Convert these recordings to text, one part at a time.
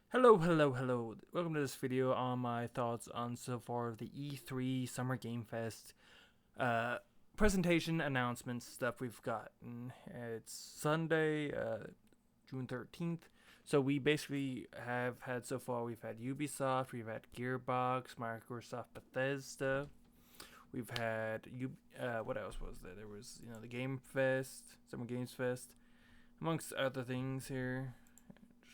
Hello, hello, hello. Welcome to this video on my thoughts on so far the E3 Summer Game Fest uh, presentation announcements stuff we've gotten. It's Sunday, June 13th. So we basically have had so far, we've had Ubisoft, we've had Gearbox, Microsoft, Bethesda. We've had, what else was there? There was, the Game Fest, Summer Games Fest, amongst other things here.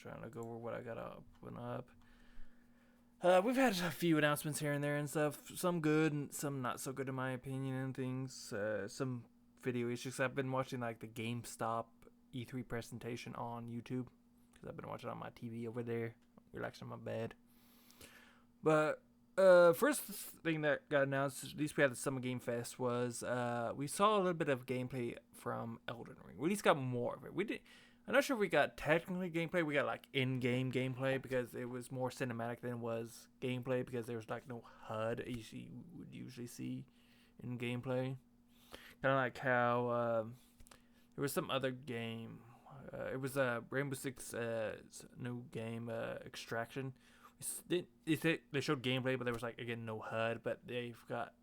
Trying to go over what I got up and up. We've had a few announcements here and there and stuff. Some good and some not so good in my opinion and things. Some video issues. I've been watching like the GameStop E3 presentation on YouTube because I've been watching it on my TV over there, relaxing on my bed. But first thing that got announced, at least we had the Summer Game Fest, was we saw a little bit of gameplay from Elden Ring. We at least got more of it. We did. I'm not sure if we got technically gameplay. We got like in-game gameplay because it was more cinematic than it was gameplay because there was like no HUD you would usually see in gameplay. Kind of like how there was some other game. It was Rainbow Six new game Extraction. They showed gameplay, but there was like again no HUD. But they've got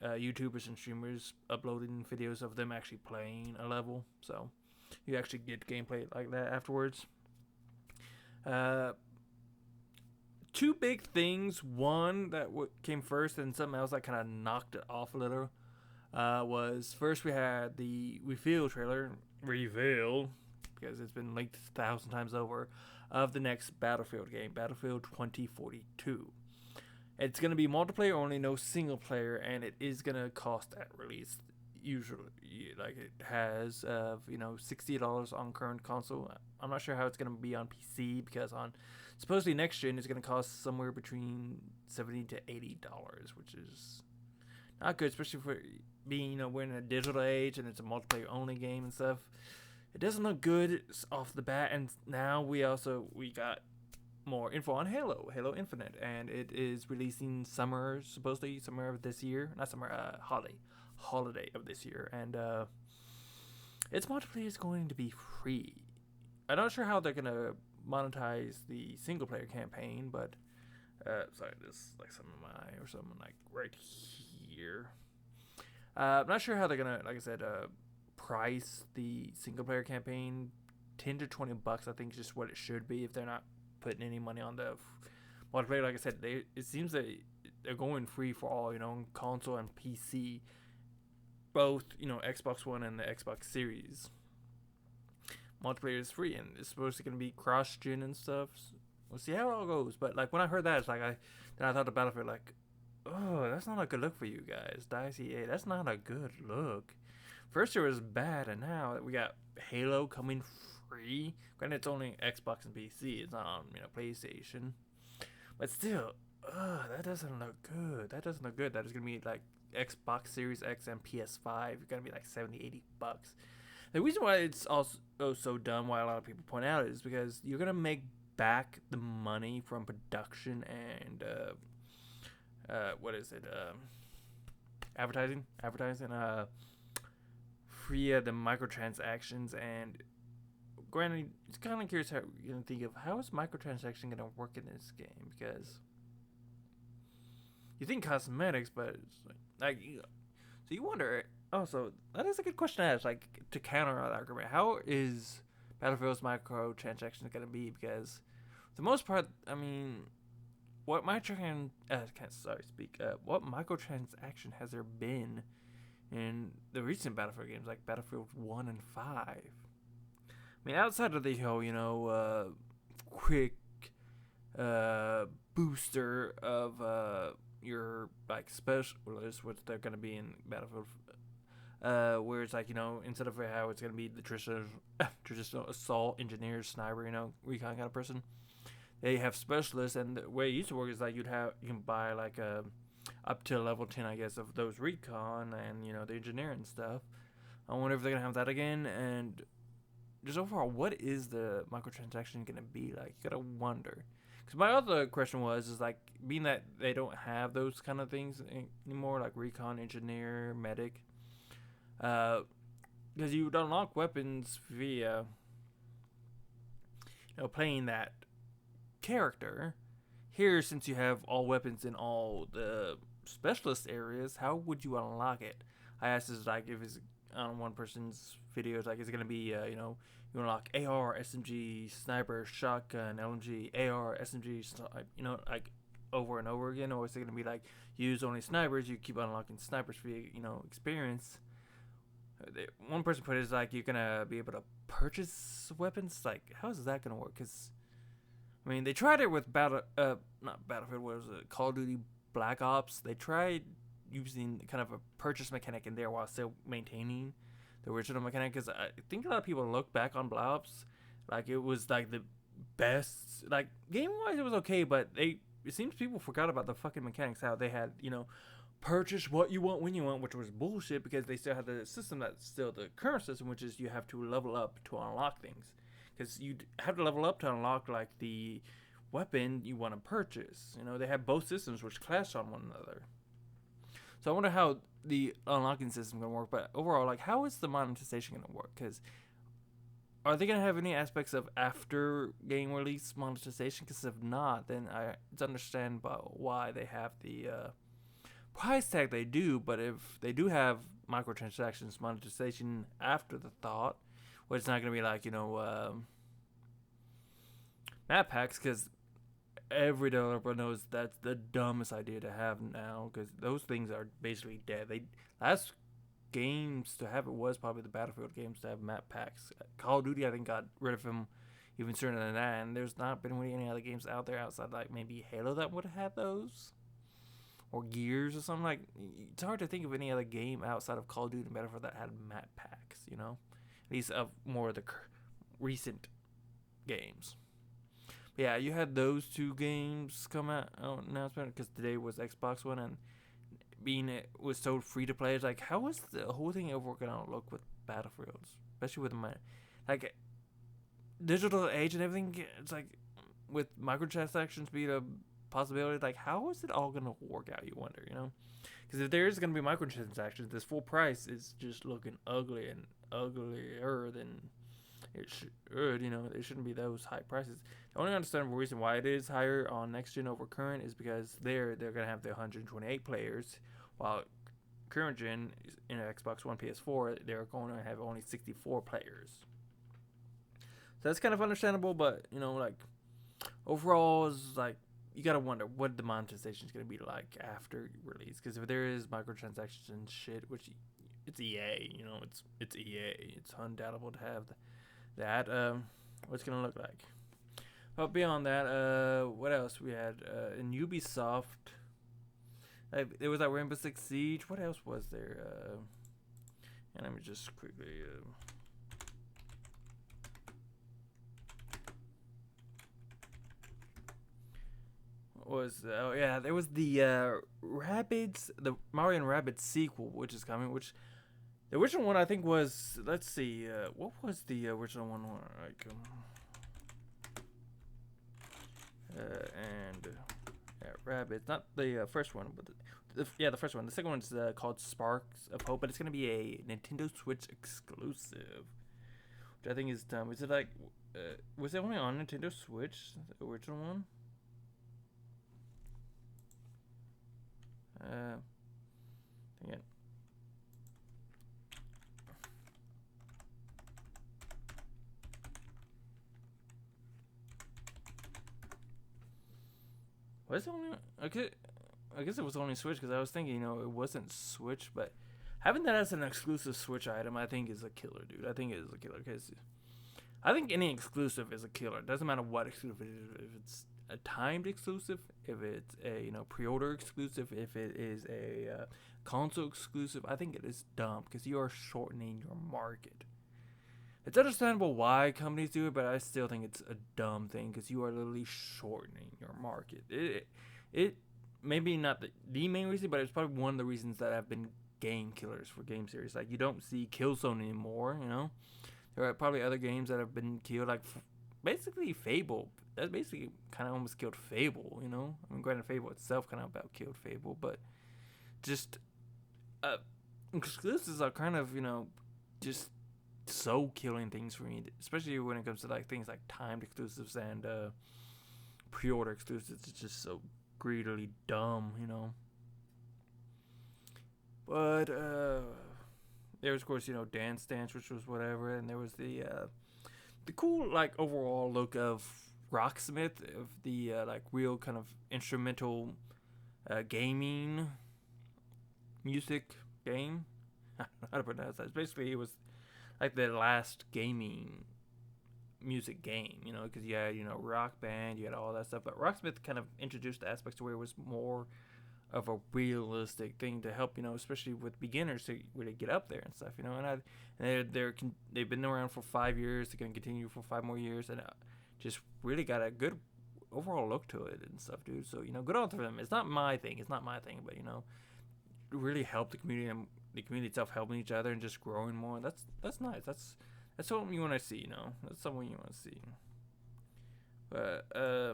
YouTubers and streamers uploading videos of them actually playing a level, so you actually get gameplay like that afterwards. Uh, Two big things. One that came first, and something else that kind of knocked it off a little. Was first we had the Reveal trailer, Reveal, because it's been leaked 1,000 times over, of the next Battlefield game, Battlefield 2042. It's going to be multiplayer only, no single player, and it is going to cost at release. Usually, like it has, $60 on current console. I'm not sure how it's going to be on PC because on supposedly next gen it's going to cost somewhere between $70 to $80, which is not good, especially for being we're in a digital age and it's a multiplayer only game and stuff. It doesn't look good off the bat, and now we got more info on Halo Infinite, and it is releasing supposedly summer of this year, not summer, holiday of this year, and its multiplayer is going to be free. I'm not sure how they're gonna monetize the single player campaign, but sorry, this like some of my or something like right here. I'm not sure how they're gonna, like I said, price the single player campaign. $10 to $20, I think, is just what it should be if they're not putting any money on the multiplayer. Like I said, it seems that they're going free for all, console and PC, both Xbox One and the Xbox Series. Multiplayer is free and it's supposed to gonna be cross-gen and stuff. We'll see how it all goes. But like when I heard that, it's like I thought the Battlefield, like, oh, that's not a good look for you guys, Dicey. That's not a good look. First it was bad, and now we got Halo coming free. Granted, it's only Xbox and PC. It's not on PlayStation, but still, that doesn't look good. That doesn't look good. That is gonna be like Xbox Series X and PS5. It's gonna be like $70-$80. The reason why it's also so dumb, why a lot of people point out, is because you're gonna make back the money from production and what is it? Advertising, free the microtransactions. And granted, it's kind of curious how you're gonna think of how is microtransaction gonna work in this game, because you think cosmetics, but it's like so you wonder. Also, that is a good question to ask. Like, to counter that argument, how is Battlefield's microtransactions going to be? Because for the most part, I mean, what what microtransaction has there been in the recent Battlefield games, like Battlefield 1 and 5? I mean, outside of the whole, quick booster of your like specialists, which they're going to be in Battlefield, where it's like instead of how it's gonna be the traditional assault engineer, sniper, recon kind of person, they have specialists. And the way it used to work is like you can buy like up to level 10, I guess, of those recon and the engineering stuff. I wonder if they're gonna have that again. And just overall, what is the microtransaction gonna be like? You gotta wonder. Because my other question is like, being that they don't have those kind of things anymore, like recon, engineer, medic, because you would unlock weapons via playing that character. Here, since you have all weapons in all the specialist areas, how would you unlock it? I asked this like if it's on one person's videos, like is it gonna be you unlock AR, SMG, sniper, shotgun, LMG, AR, SMG, like over and over again, or is it gonna be like use only snipers? You keep unlocking snipers for experience. One person put it as like you're gonna be able to purchase weapons. Like how is that gonna work? Because I mean they tried it with not Battlefield. What was it? Call of Duty Black Ops. They tried using kind of a purchase mechanic in there while still maintaining the original mechanic. Because I think a lot of people look back on Black Ops like it was like the best. Like game wise, it was okay, but it seems people forgot about the fucking mechanics. How they had purchase what you want when you want, which was bullshit because they still had the system that's still the current system, which is you have to level up to unlock things. Because you have to level up to unlock like the weapon you want to purchase. They have both systems which clash on one another. So I wonder how the unlocking system is going to work. But overall, like, how is the monetization going to work? Because are they going to have any aspects of after game release monetization? Because if not, then it's understandable why they have the price tag they do. But if they do have microtransactions monetization after the thought, well, it's not going to be like, map packs, because every developer knows that's the dumbest idea to have now, because those things are basically dead. Last games to have it was probably the Battlefield games to have map packs. Call of Duty, I think, got rid of them even sooner than that, and there's not been really any other games out there outside like maybe Halo that would have had those, or Gears or something. Like, it's hard to think of any other game outside of Call of Duty and Battlefield that had map packs, at least of more of the recent games. But yeah, you had those two games come out announcement because today was Xbox One, and being it was so free to play, it's like, how is the whole thing ever gonna look with Battlefields, especially with like digital age and everything? It's like with microtransactions being a possibility, like how is it all gonna work out? You wonder, because if there is gonna be microtransactions, this full price is just looking ugly and uglier than it should. It shouldn't be those high prices. The only understandable reason why it is higher on next gen over current is because they're gonna have the 128 players, while current gen in Xbox One, PS4, they're going to have only 64 players. So that's kind of understandable, but like overall, is like you gotta wonder what the monetization is gonna be like after release. Because if there is microtransactions and shit, which it's EA, it's EA, it's undoubtable to have that. What's gonna look like? But beyond that, what else we had in Ubisoft? There was that Rainbow Six Siege. What else was there? And let me just quickly. There was the Rabbids, the Mario and Rabbids sequel, which is coming. Which the original one I think was, let's see, what was the original one like? Rabbids, not the first one, but the first one. The second one's called Sparks of Hope, but it's gonna be a Nintendo Switch exclusive, which I think is dumb. Is it like, was it only on Nintendo Switch, the original one? Again. Was it only? I guess it was only Switch, because I was thinking, it wasn't Switch, but having that as an exclusive Switch item, I think is a killer, dude. I think it is a killer, because I think any exclusive is a killer. It doesn't matter what exclusive it is. If it's a timed exclusive, if it's a pre-order exclusive, if it is a console exclusive, I think it is dumb, because you are shortening your market. It's understandable why companies do it, but I still think it's a dumb thing, because you are literally shortening your market. It maybe not the main reason, but it's probably one of the reasons that have been game killers for game series. Like, you don't see Killzone anymore, There are probably other games that have been killed, like basically Fable. That basically kind of almost killed Fable, I mean, granted, Fable itself kind of about killed Fable, but just exclusives are kind of, just so killing things for me, especially when it comes to like things like timed exclusives and pre-order exclusives is just so greedily dumb, you know. But there was, of course, Dance Dance, which was whatever, and there was the cool like overall look of Rocksmith, of the like real kind of instrumental gaming music game. I don't know how to pronounce that. Basically, it was like the last gaming music game, because you had Rock Band, you had all that stuff, but Rocksmith kind of introduced aspects where it was more of a realistic thing to help, especially with beginners to really get up there and stuff, they've been around for 5 years. They're gonna continue for 5 more years, and just really got a good overall look to it and stuff, dude. So good on to them. It's not my thing, but really help the community and the community itself helping each other and just growing more. That's nice. That's something you want to see, That's something you want to see. But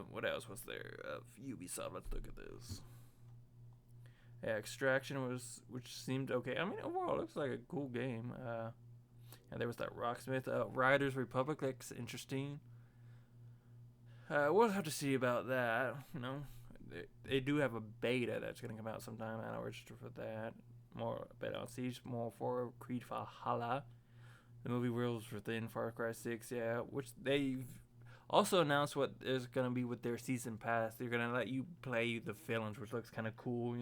what else was there of Ubisoft? Let's look at this. Yeah, Extraction which seemed okay. I mean, overall, it looks like a cool game. And there was that Rocksmith. Riders Republic looks interesting. We'll have to see about that. They do have a beta that's gonna come out sometime. I'll register for that. More beta on Siege, more for Creed Valhalla. The movie Worlds Within, Far Cry 6, yeah, which they've also announced what is gonna be with their season pass. They're gonna let you play the villains, which looks kind of cool,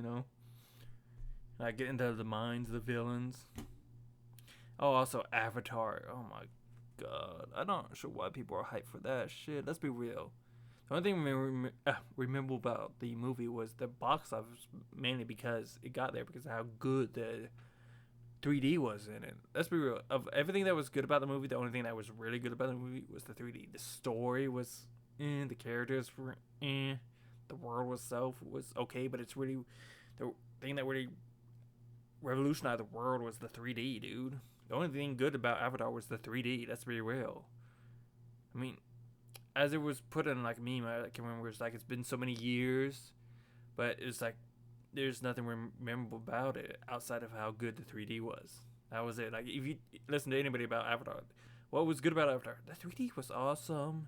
Like get into the minds of the villains. Oh, also Avatar. Oh my god, I'm not sure why people are hyped for that shit. Let's be real. The only thing remember about the movie was the box office, mainly because it got there because of how good the 3D was in it. Let's be real. Of everything that was good about the movie, the only thing that was really good about the movie was the 3D. The story was the characters were the world itself was okay, but it's really the thing that really revolutionized the world was the 3D, dude. The only thing good about Avatar was the 3D. Let's be real. I mean, as it was put in like a meme, I can remember it's like it's been so many years, but it's like there's nothing memorable about it outside of how good the 3D was. That was it. Like if you listen to anybody about Avatar, what was good about Avatar? The 3D was awesome.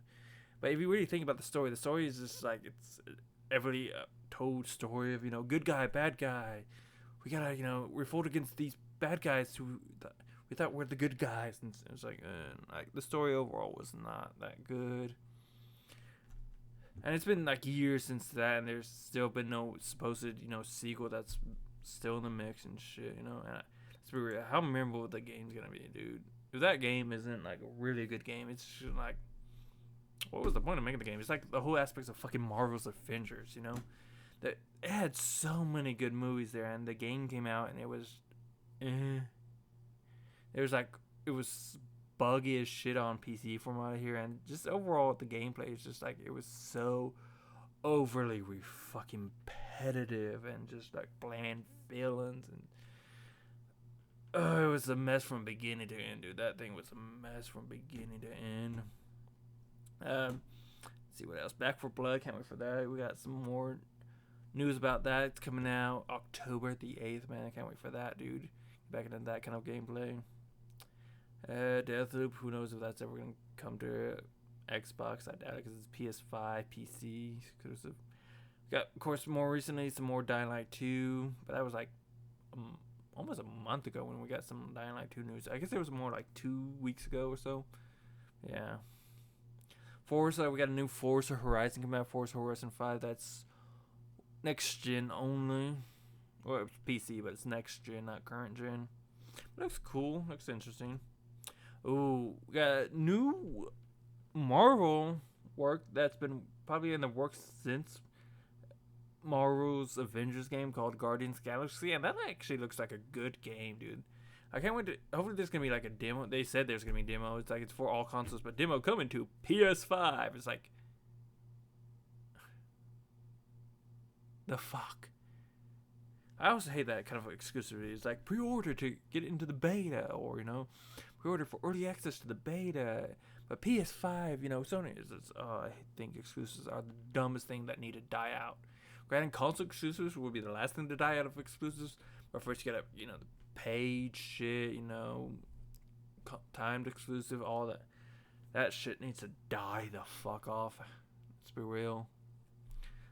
But if you really think about the story is just like it's every told story of good guy, bad guy. We gotta revolt against these bad guys who we thought were the good guys, and it's like the story overall was not that good. And it's been like years since that, and there's still been no supposed sequel that's still in the mix and shit. And let's be real, how memorable the game's gonna be, dude. If that game isn't like a really good game, it's just like, what was the point of making the game? It's like the whole aspects of fucking Marvel's Avengers, that it had so many good movies there, and the game came out and it was it was buggy as shit on PC from what I hear, and just overall the gameplay is just like it was so overly fucking repetitive and just like bland villains, and it was a mess from beginning to end, dude. That thing was a mess from beginning to end. Let's see what else. Back for Blood, can't wait for that. We got some more news about that. It's coming out October the 8th, man. I can't wait for that, dude. Back into that kind of gameplay. Deathloop, who knows if that's ever going to come to Xbox. I doubt it because it's PS5, PC exclusive. Got, of course, more recently, some more Dying Light 2, but that was like almost a month ago when we got some Dying Light 2 news. I guess it was more like 2 weeks ago or so. Yeah. Forza, we got a new Forza Horizon coming out, Forza Horizon 5. That's next gen only. Well, it's PC, but it's next gen, not current gen. Looks cool. Looks interesting. Ooh, we got new Marvel work that's been probably in the works since Marvel's Avengers game called Guardians of the Galaxy, and that actually looks like a good game, dude. I can't wait to. Hopefully, there's gonna be like a demo. They said there's gonna be a demo. It's like it's for all consoles, but demo coming to PS5. It's like, the fuck. I also hate that kind of exclusivity. It's like pre-order to get into the beta, or pre-order for early access to the beta. But PS5, Sony is. I think exclusives are the dumbest thing that need to die out. Granted, console exclusives will be the last thing to die out of exclusives. But first, you gotta, the paid shit, timed exclusive, all that. That shit needs to die the fuck off. Let's be real.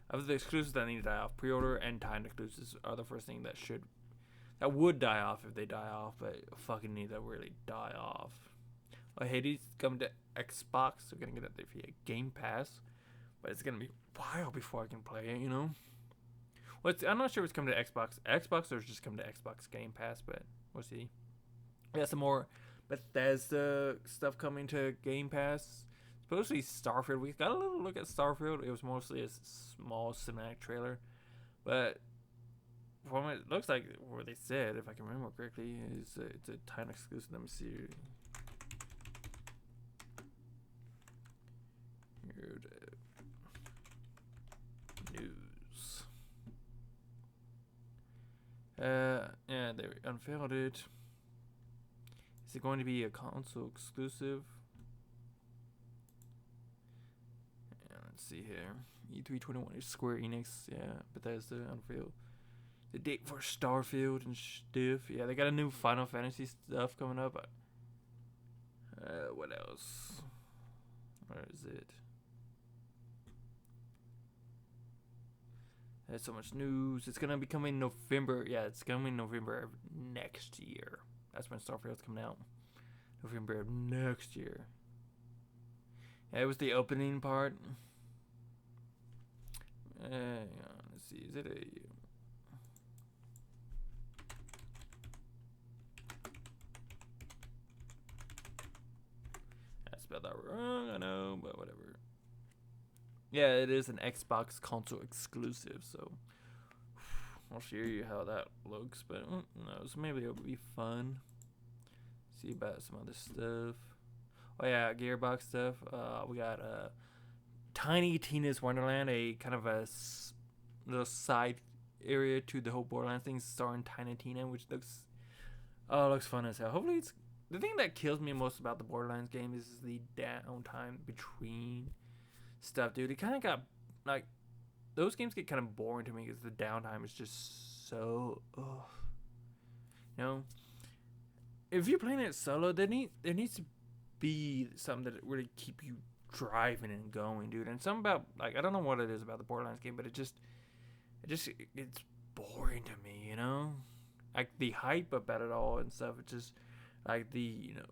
Of the exclusives that need to die off, pre-order and timed exclusives are the first thing that would die off if they die off, but fucking need to really die off. Well, Hades coming to Xbox, so we're gonna get it via Game Pass, but it's gonna be a while before I can play it, you know. Well, I'm not sure if it's coming to Xbox or it's just coming to Xbox Game Pass, but we'll see. We got some more Bethesda stuff coming to Game Pass. Supposedly Starfield. We got a little look at Starfield. It was mostly a small cinematic trailer, but from what it looks like, what they said, if I can remember correctly, is it's a time exclusive. Let me see. Here news. Yeah, they unveiled it. Is it going to be a console exclusive? Yeah, let's see here. E321 is Square Enix. Yeah, Bethesda unveiled the date for Starfield and stuff. Yeah, they got a new Final Fantasy stuff coming up. What else? Where is it? There's so much news. It's gonna be coming November. Yeah, it's coming November of next year. That's when Starfield's coming out. November of next year. Yeah, it was the opening part. Let's see. Is it a... I spelled that wrong, I know, but whatever. Yeah, it is an Xbox console exclusive, so I'll show you how that looks, but who knows, maybe it'll be fun. See about some other stuff. Oh yeah, Gearbox stuff. We got Tiny Tina's Wonderland, a kind of a little side area to the whole Borderlands thing, starring Tiny Tina, which looks fun as hell. Hopefully it's... The thing that kills me most about the Borderlands game is the downtime between stuff, dude. It kind of got, like, those games get kind of boring to me because the downtime is just so, you know, if you're playing it solo, there needs to be something that really keep you driving and going, dude. And something about, like, I don't know what it is about the Borderlands game, but it's boring to me, you know, like the hype about it all and stuff. It's just like the, you know,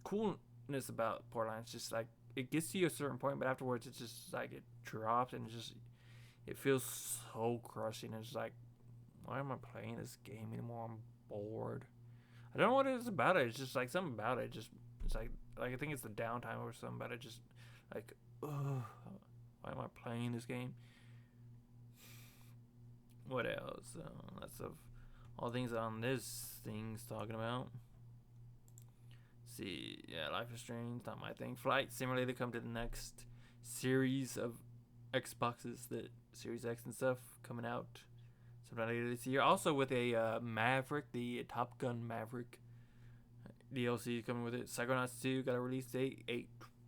coolness about Borderlands, just like, it gets to you a certain point, but afterwards it's just like it drops and it feels so crushing. It's like, why am I playing this game anymore? I'm bored. I don't know what it is about it. It's just like something about it. It's like I think it's the downtime or something about it. Just like, ugh, why am I playing this game? What else? That's of all things on this thing's talking about. See, yeah, Life is Strange, not my thing. Flight Simulator come to the next series of Xboxes, the Series X and stuff, coming out sometime later this year. Also with a Maverick, the Top Gun Maverick DLC coming with it. Psychonauts 2 got a release date,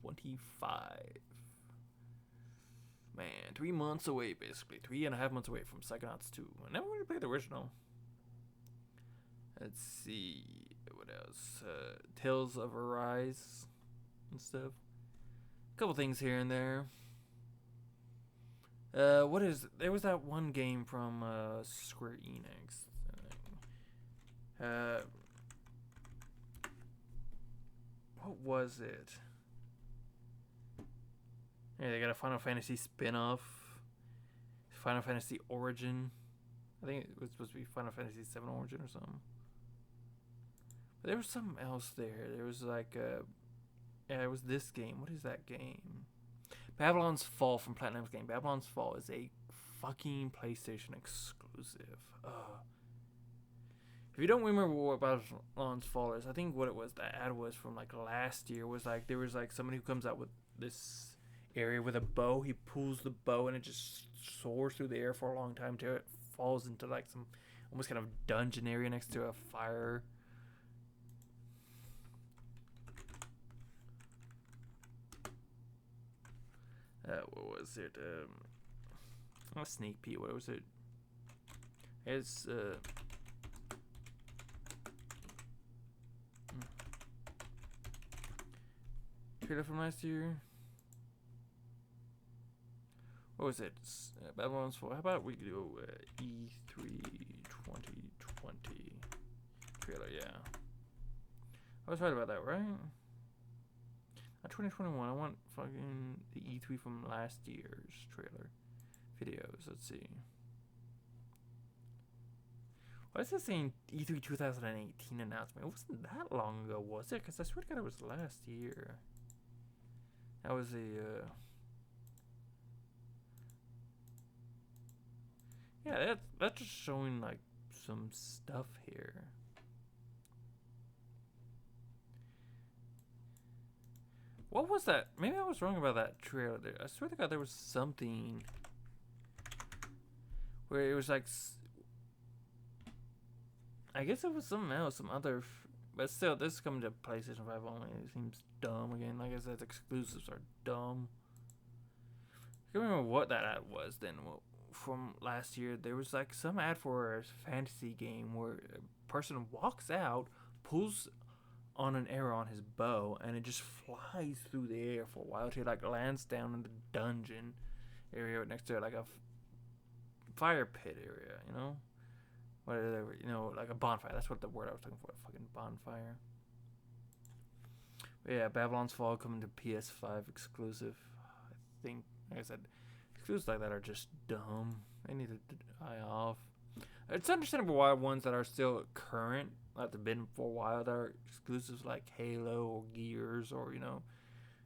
8/25. Man, 3 months away, basically. 3.5 months away from Psychonauts 2. I never really played the original. Let's see. What else? Tales of Arise and stuff. A couple things here and there. There was that one game from Square Enix. What was it? Yeah, they got a Final Fantasy spin-off. Final Fantasy Origin. I think it was supposed to be Final Fantasy 7 Origin or something. But there was something else there. There was like yeah, it was this game. What is that game? Babylon's Fall from Platinum's game. Babylon's Fall is a fucking PlayStation exclusive. If you don't remember what Babylon's Fall is, I think what it was, the ad was from like last year, was like there was like somebody who comes out with this area with a bow. He pulls the bow and it just soars through the air for a long time till it falls into like some almost kind of dungeon area next to a fire. What was it? Not sneak peek. What was it? It's trailer from last year. What was it? Babylon's Fall. How about we do E3 2020 trailer? Yeah, I was right about that, right? 2021. I want fucking the E3 from last year's trailer videos. Let's see. Why is it saying E3 2018 announcement? It wasn't that long ago, was it? Because I swear to God it was last year. That was a. Yeah, that's just showing like some stuff here. What was that? Maybe I was wrong about that trailer. I swear to God there was something where it was like. I guess it was something else, some other. But still, this is coming to PlayStation 5 only. It seems dumb again. Like I said, exclusives are dumb. I can't remember what that ad was then. From last year, there was like some ad for a fantasy game where a person walks out, pulls on an arrow on his bow, and it just flies through the air for a while till it like lands down in the dungeon area next to like a fire pit area, you know? Whatever, you know, like a bonfire. That's what the word I was looking for. A fucking bonfire. But yeah, Babylon's Fall coming to PS5 exclusive. I think, like I said, exclusives like that are just dumb. They need to die off. It's understandable why ones that are still current, like they've been for a while, that are exclusives like Halo or Gears or, you know,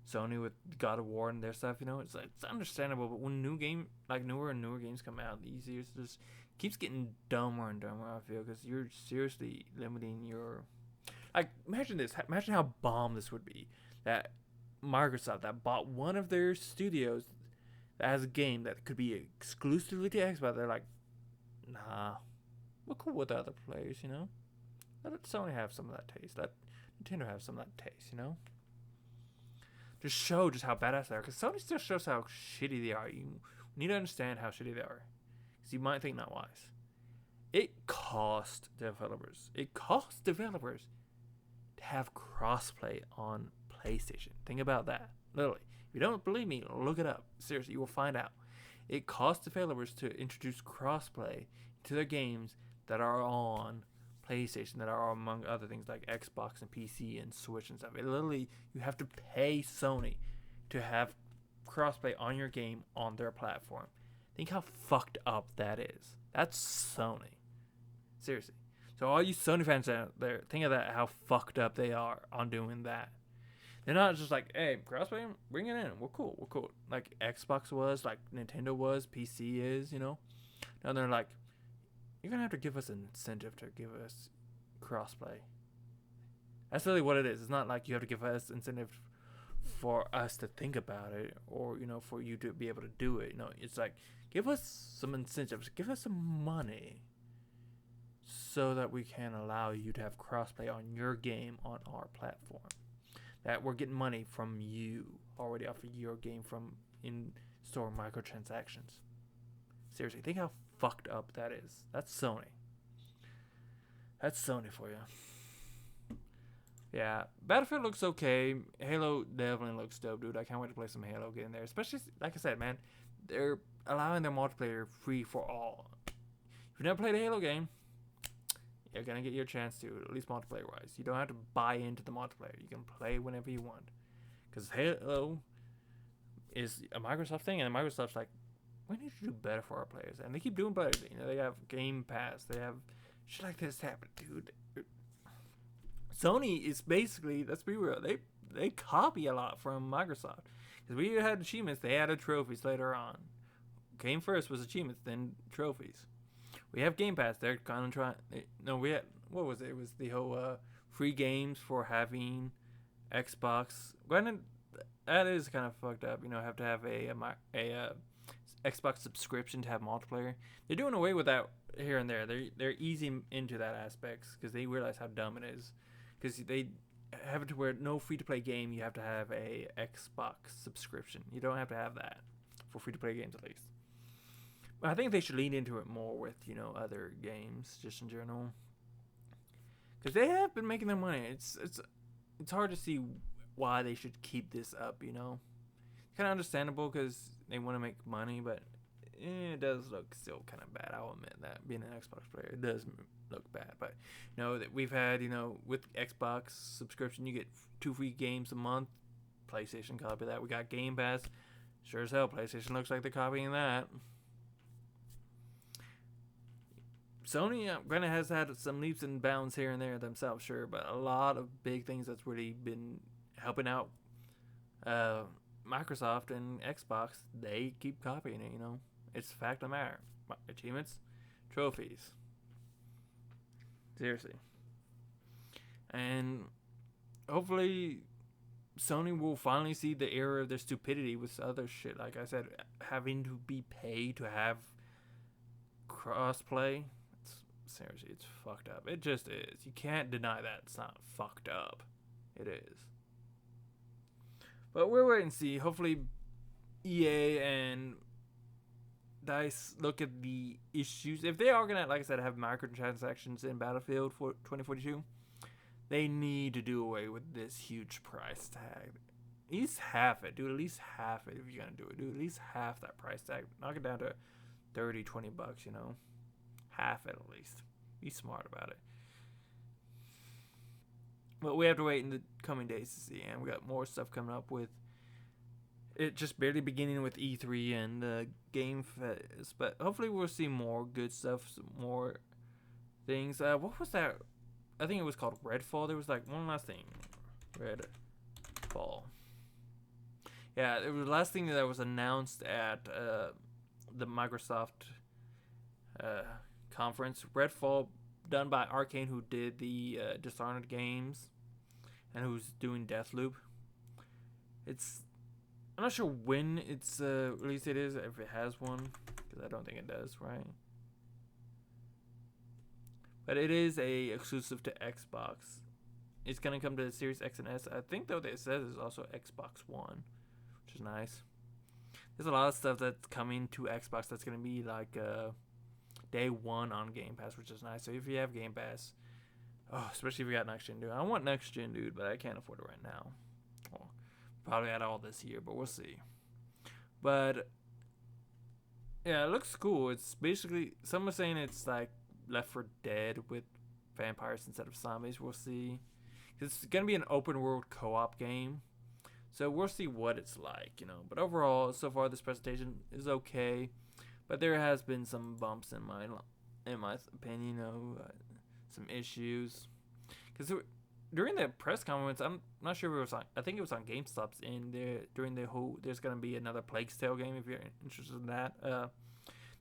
Sony with God of War and their stuff, you know, it's understandable. But when newer and newer games come out, these years just keeps getting dumber and dumber. I feel because you're seriously limiting your. Like, imagine this. Imagine how bomb this would be. That Microsoft that bought one of their studios that has a game that could be exclusively to Xbox. They're like, nah, we're cool with other players, you know. Let Sony have some of that taste. Let Nintendo have some of that taste, you know. Just show just how badass they are. Because Sony still shows how shitty they are. You need to understand how shitty they are. Because you might think not wise. It cost developers. To have crossplay on PlayStation. Think about that. Literally. If you don't believe me, look it up. Seriously, you will find out. It costs developers to introduce crossplay to their games that are on PlayStation, that are among other things like Xbox and PC and Switch and stuff. It literally, you have to pay Sony to have crossplay on your game on their platform. Think how fucked up that is. That's Sony. Seriously. So all you Sony fans out there, think of that, how fucked up they are on doing that. They're not just like, hey, crossplay, bring it in. We're cool. Like Xbox was, like Nintendo was, PC is, you know. Now they're like, you're going to have to give us an incentive to give us crossplay. That's really what it is. It's not like you have to give us incentive for us to think about it or, you know, for you to be able to do it. You know, it's like, give us some incentives. Give us some money so that we can allow you to have crossplay on your game on our platform. That we're getting money from you already off of your game from in-store microtransactions. Seriously, think how fucked up that is. That's Sony. That's Sony for you. Yeah, Battlefield looks okay. Halo definitely looks dope, dude. I can't wait to play some Halo, get in there. Especially, like I said, man, they're allowing their multiplayer free for all. If you've never played a Halo game, you're going to get your chance to, at least multiplayer-wise. You don't have to buy into the multiplayer. You can play whenever you want. Because Halo is a Microsoft thing, and Microsoft's like, we need to do better for our players. And they keep doing better. You know, they have Game Pass. They have shit like this happen, dude. Sony is basically, let's be real, they copy a lot from Microsoft. Because we had achievements, they added trophies later on. Game first was achievements, then trophies. We have Game Pass. They're kind of trying. No, we had, what was it? It was the whole free games for having Xbox. Granted, that is kind of fucked up. You know, have to have a Xbox subscription to have multiplayer. They're doing away with that here and there. They're easing into that aspects because they realize how dumb it is. Because they have it to where no free to play game you have to have a Xbox subscription. You don't have to have that for free to play games at least. I think they should lean into it more with, you know, other games just in general, because they have been making their money. It's hard to see why they should keep this up, you know, kind of understandable because they want to make money, but it does look still kind of bad. I'll admit that being an Xbox player, it does look bad. But that we've had with Xbox subscription, you get 2 free games a month. PlayStation copy that. We got Game Pass. Sure as hell, PlayStation looks like they're copying that. Sony, granted, has had some leaps and bounds here and there themselves, sure, but a lot of big things that's really been helping out Microsoft and Xbox, they keep copying it, It's a fact of the matter. Achievements, trophies. Seriously. And hopefully Sony will finally see the error of their stupidity with other shit. Like I said, having to be paid to have crossplay. Seriously, it's fucked up. It just is. You can't deny that it's not fucked up. It is. But we'll wait and see. Hopefully, EA and DICE look at the issues. If they are gonna, like I said, have microtransactions in Battlefield for 2042, they need to do away with this huge price tag. At least half it, dude. At least half it if you're gonna do it, dude. At least half that price tag. Knock it down to $30-$20. Half it at least. Be smart about it. But we have to wait in the coming days to see. And we got more stuff coming up with it just barely beginning with E3 and the Game Fest. But hopefully we'll see more good stuff, some more things. What was that? I think it was called Redfall. There was like one last thing. Redfall. Yeah, it was the last thing that was announced at the Microsoft conference. Redfall, done by Arcane, who did the Dishonored games and who's doing Deathloop. I'm not sure when its release date is, if it has one, because I don't think it does, right? But it is a exclusive to Xbox. It's gonna come to the Series X and S. I think though that it says it's also Xbox One, which is nice. There's a lot of stuff that's coming to Xbox that's gonna be like day one on Game Pass, which is nice. So if you have Game Pass, especially if you got next gen, dude. I want next gen, dude, but I can't afford it right now. Well, probably at all this year, but we'll see. But yeah, it looks cool. It's basically, some are saying it's like Left 4 Dead with vampires instead of zombies. We'll see. It's gonna be an open world co-op game, so we'll see what it's like, But overall, so far this presentation is okay. But there has been some bumps in my opinion, some issues. Because during the press conference, I'm not sure if it was on, I think it was on GameStop's in there during the whole, there's going to be another Plague's Tale game if you're interested in that. The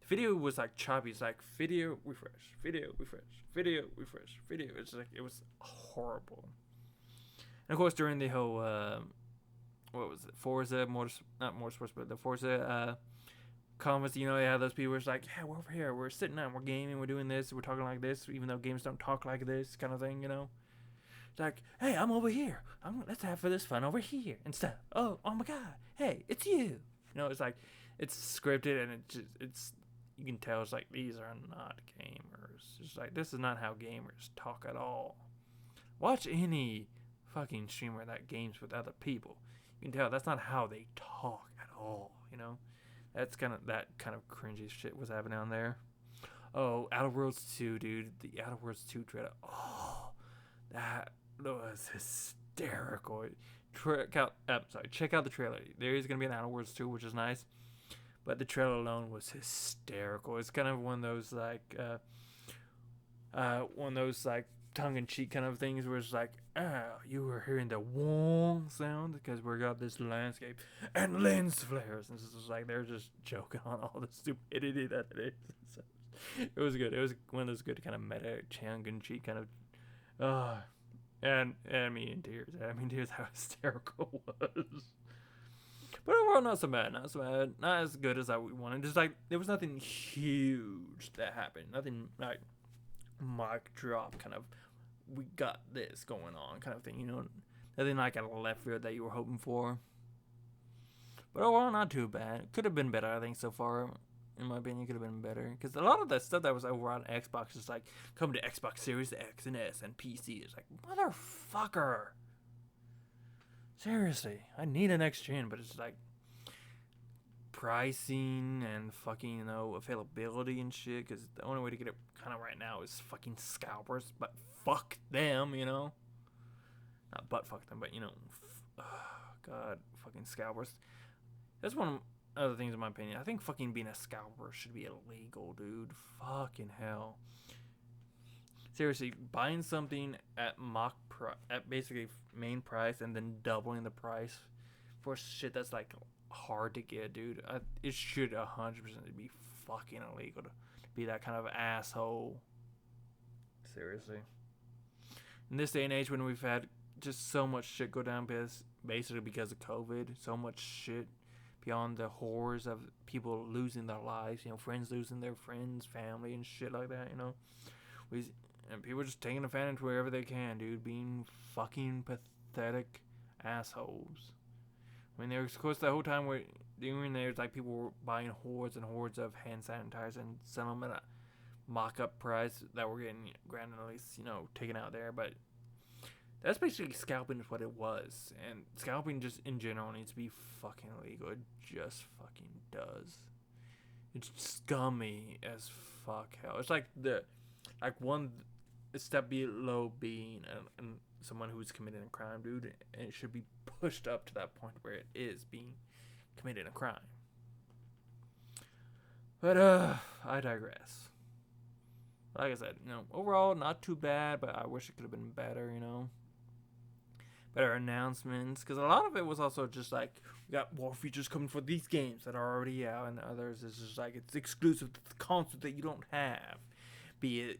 video was like choppy. It's like video refresh, video refresh, video refresh, video. It's like, it was horrible. And of course, during the whole, what was it? Forza, not Motorsports, but the Forza, comments, they have those people who's like, yeah, we're over here, we're sitting down, we're gaming, we're doing this, we're talking like this, even though games don't talk like this, kind of thing, It's like, hey, I'm over here, let's have for this fun over here and stuff. Oh my god, hey, it's you. It's like, it's scripted and it's you can tell it's like, these are not gamers. It's like, this is not how gamers talk at all. Watch any fucking streamer that games with other people. You can tell that's not how they talk at all, That kind of cringy shit was happening on there. Oh, Outer Worlds 2, dude. The Outer Worlds 2 trailer. Oh, that was hysterical. Check out the trailer. There is going to be an Outer Worlds 2, which is nice. But the trailer alone was hysterical. It's kind of one of those tongue-in-cheek kind of things where it's like, you were hearing the wong sound because we got this landscape and lens flares, and it's just like they're just joking on all the stupidity that it is. So, it was good. It was one of those good kind of meta tongue-in-cheek kind of, and me in tears. Tears how hysterical it was. But overall, not so bad. Not as good as I wanted. Just like there was nothing huge that happened. Nothing like mic drop kind of, we got this going on kind of thing, nothing like a left field that you were hoping for. But overall, not too bad. It could have been better, I think, so far. In my opinion, it could have been better. Because a lot of the stuff that was over on Xbox is like, come to Xbox Series X and S and PC. It's like, motherfucker. Seriously, I need a next gen, but it's like, pricing and fucking, availability and shit. Because the only way to get it kind of right now is fucking scalpers. But fuck them, Not butt fuck them, but, God, fucking scalpers. That's one of the things in my opinion. I think fucking being a scalper should be illegal, dude. Fucking hell. Seriously, buying something at at basically main price and then doubling the price for shit that's like hard to get, dude. It should 100% be fucking illegal to be that kind of asshole. Seriously. In this day and age when we've had just so much shit go down basically because of COVID, so much shit beyond the horrors of people losing their lives, friends losing their friends, family and shit like that, And people just taking advantage wherever they can, dude. Being fucking pathetic assholes. I mean, there's, of course, the whole time during there's like people were buying hordes and hordes of hand sanitizer and selling them at a mock-up price that were getting, granted, at least, taken out there. But that's basically scalping is what it was. And scalping just in general needs to be fucking illegal. It just fucking does. It's scummy as fuck hell. It's like one step below being someone who's committed a crime, dude, and it should be pushed up to that point where it is being committed a crime. But I digress. Like I said, overall not too bad, but I wish it could have been better, better announcements, because a lot of it was also just like, we got more features coming for these games that are already out, and others is just like, it's exclusive to the console that you don't have, be it,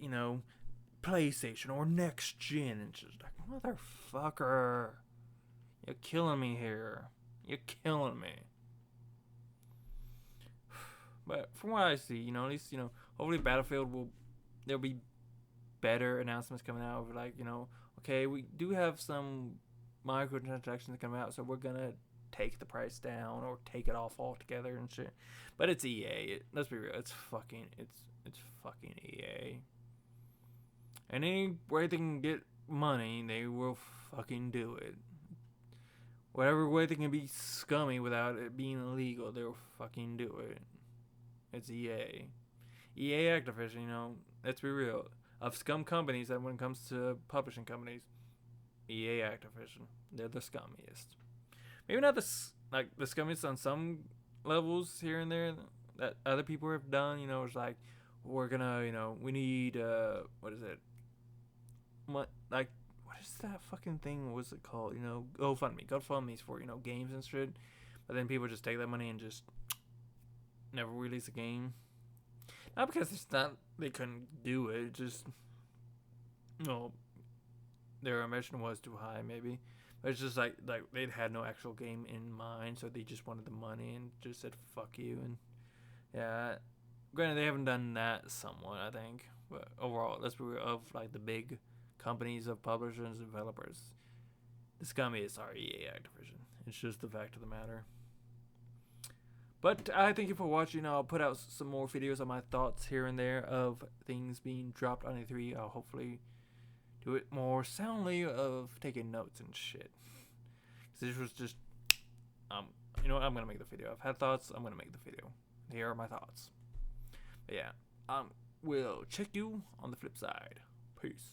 PlayStation or next gen. And just like, motherfucker, you're killing me here. You're killing me. But from what I see, at least, hopefully Battlefield there'll be better announcements coming out of like, okay, we do have some microtransactions coming out, so we're gonna take the price down or take it off altogether and shit. But it's EA. Let's be real. It's fucking EA. And any way they can get money, they will fucking do it. Whatever way they can be scummy without it being illegal, they'll fucking do it. It's EA. EA Activision, let's be real. Of scum companies, that when it comes to publishing companies, EA Activision, they're the scummiest. Maybe not the scummiest on some levels here and there that other people have done, it's like, we're gonna, we need, what is it? What is that fucking thing? What's it called? GoFundMe's for, games and shit. But then people just take that money and just never release a game. Not because it's not, they couldn't do it, just, their ambition was too high, maybe. But it's just like they'd had no actual game in mind, so they just wanted the money and just said, fuck you. And yeah, granted, they haven't done that somewhat, I think. But overall, let's be real, of like the big companies of publishers and developers, the scummiest are EA Activision. It's just the fact of the matter. But I thank you for watching. I'll put out some more videos on my thoughts here and there of things being dropped on E3. I'll hopefully do it more soundly of taking notes and shit. Because this was just, I'm going to make the video. I've had thoughts. I'm going to make the video. Here are my thoughts. But yeah, we'll check you on the flip side. Peace.